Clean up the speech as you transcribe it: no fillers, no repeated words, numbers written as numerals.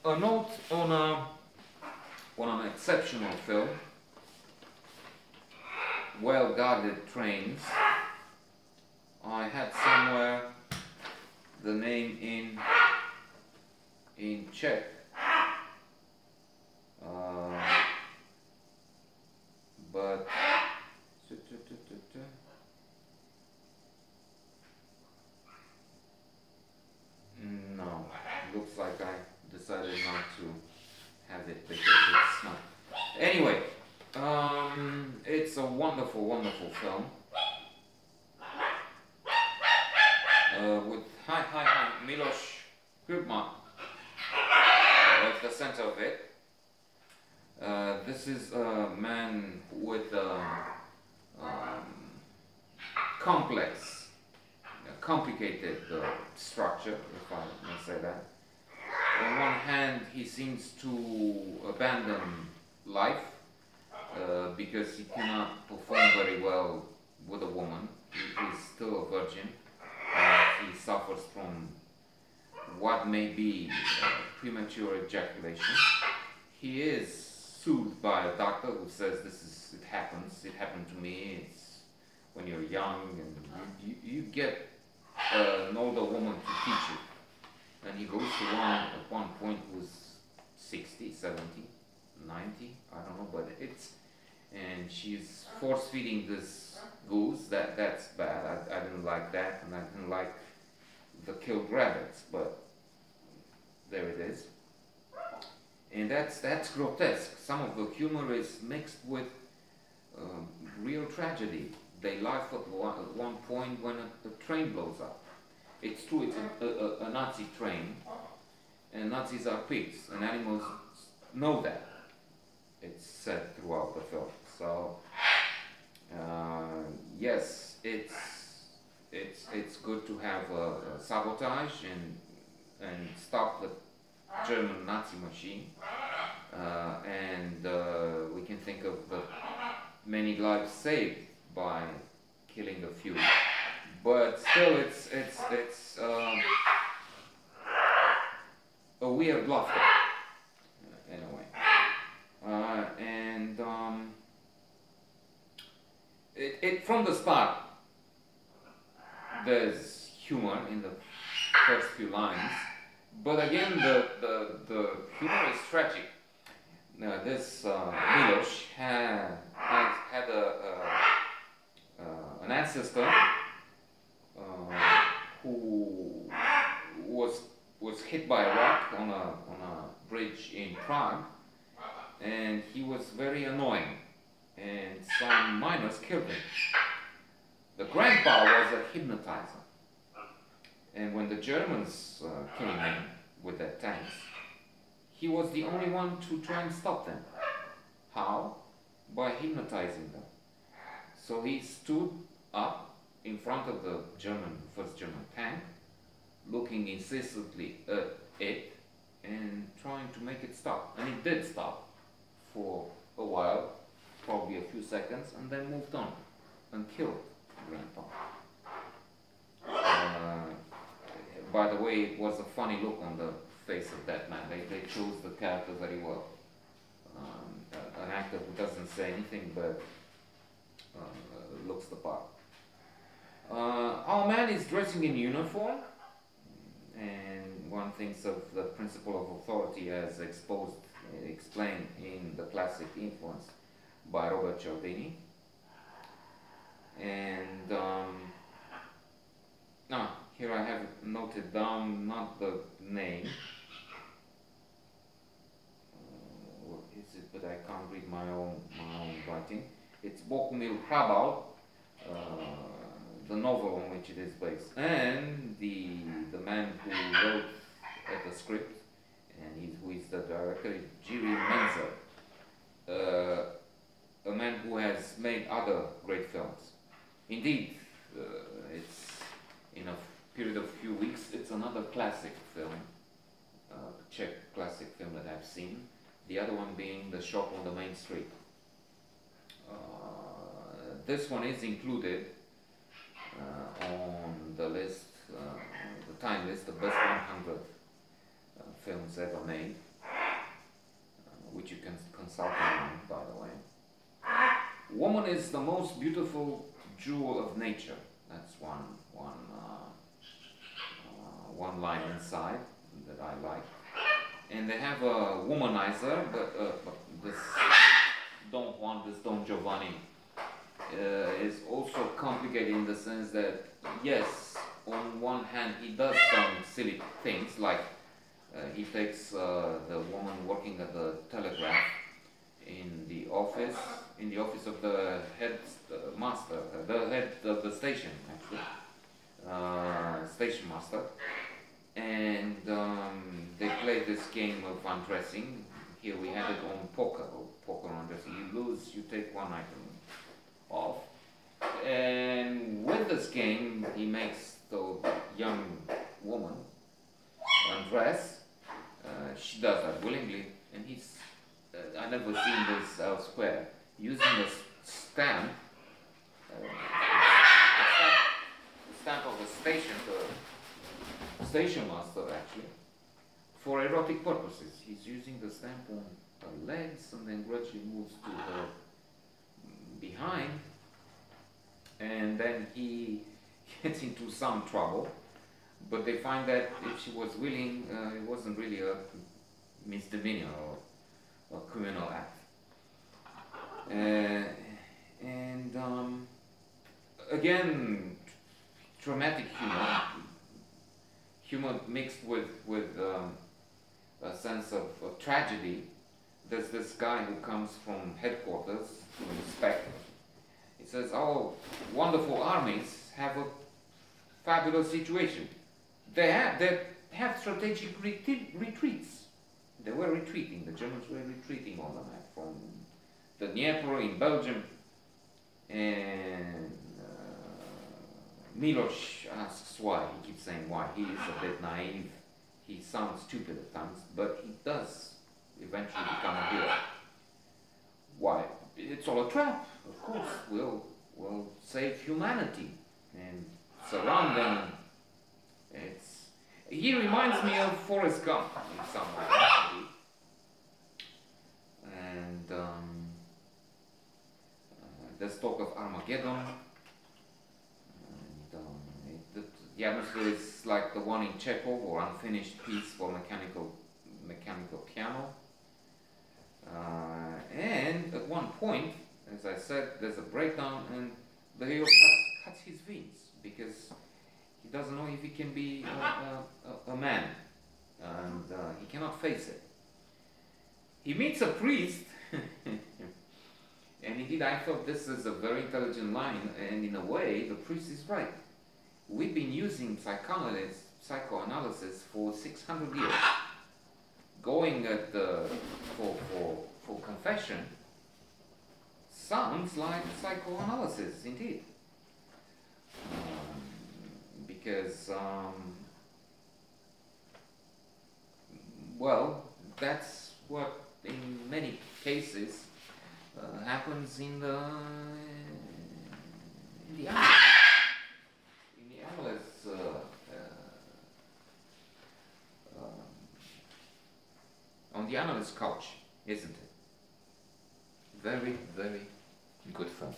a note on an exceptional film, Well-Guarded Trains. I had somewhere the name in Czech, but no, looks like I decided not to have it because it's not. Anyway, it's a wonderful, wonderful film with Milos Hrma at the center of it. This is a man with a complex, complicated structure, if I may say that. On one hand, he seems to abandon life because he cannot perform very well with a woman. He is still a virgin. He suffers from what may be premature ejaculation. He is soothed by a doctor who says it happened to me. It's when you're young and you get an older woman to teach you. And he goes to one at one point who's 60, 70, 90, I don't know, but and she's force feeding this goose. That's bad. I didn't like that, and I didn't like the killed rabbits, but there it is. And that's grotesque. Some of the humor is mixed with real tragedy. They laugh at one point when a train blows up. It's true, it's a Nazi train, and Nazis are pigs, and animals know that. It's said throughout the film. So, yes, it's good to have a sabotage and stop the German Nazi machine, and we can think of the many lives saved by killing a few. But still, it's a weird laughter, anyway. And it from the start, there's humor in the first few lines, but again, the humor is tragic. Now, this Milos had an ancestor who was hit by a rock on a bridge in Prague, and he was very annoying, and some miners killed him. The grandpa was a hypnotizer, and when the Germans came in with their tanks, he was the only one to try and stop them. How? By hypnotizing them. So he stood up in front of the first German tank, looking insistently at it and trying to make it stop. And it did stop for a while, probably a few seconds, and then moved on and killed Grandpa. By the way, it was a funny look on the face of that man. They chose the character very well. An actor who doesn't say anything but looks the part. Our man is dressing in uniform, and one thinks of the principle of authority as explained in the classic Influence by Robert Cialdini. And here I have noted down not the name. What is it? But I can't read my own writing. It's Milos Hrma, the novel on which it is based, and the man who wrote the script and who is the director is Jiri Menzel, a man who has made other great films. Indeed, it's in a period of few weeks, it's another classic film, Czech classic film that I've seen. The other one being The Shop on the Main Street. This one is included on the list, the time list, the best 100 films ever made. can consult on, by the way. Woman is the most beautiful jewel of nature. That's one line inside that I like. And they have a womanizer, but this Don Juan, this Don Giovanni, is also complicated in the sense that, yes, on one hand he does some silly things, like he takes the woman working at the telegraph in the office of the head master, the head of the station, actually, station master, and they play this game of undressing. Here we have it on poker undressing. You lose, you take one item off, and with this game he makes the young woman undress. She does that willingly, and he's I never seen this elsewhere, using a stamp, the stamp of the station master actually, for erotic purposes. He's using the stamp on her legs and then gradually moves to her behind, and then he gets into some trouble, but they find that if she was willing, it wasn't really a misdemeanor or a criminal act. Again, dramatic humor mixed with a sense of tragedy. There's this guy who comes from headquarters to inspect. He says, "Our wonderful armies have a fabulous situation. They have strategic retreats. They were retreating. The Germans were retreating on the map from the Dnieper in Belgium." And Milos asks why. He keeps saying why. He is a bit naive. He sounds stupid at times, but he does eventually become a hero. Why? It's all a trap. Of course, we'll save humanity and surround them. He reminds me of Forrest Gump in some way, actually. And there's talk of Armageddon. And the atmosphere is like the one in Chekhov, or Unfinished Piece for mechanical piano. And at one point, as I said, there's a breakdown, and the hero cuts his veins because he doesn't know if he can be a man, and he cannot face it. He meets a priest, and indeed I thought this is a very intelligent line, and in a way the priest is right. We've been using psychoanalysis for 600 years. Going at for confession sounds like psychoanalysis, indeed. Because, well, that's what in many cases happens in the analyst's on the analyst's couch, isn't it? Very, very good film.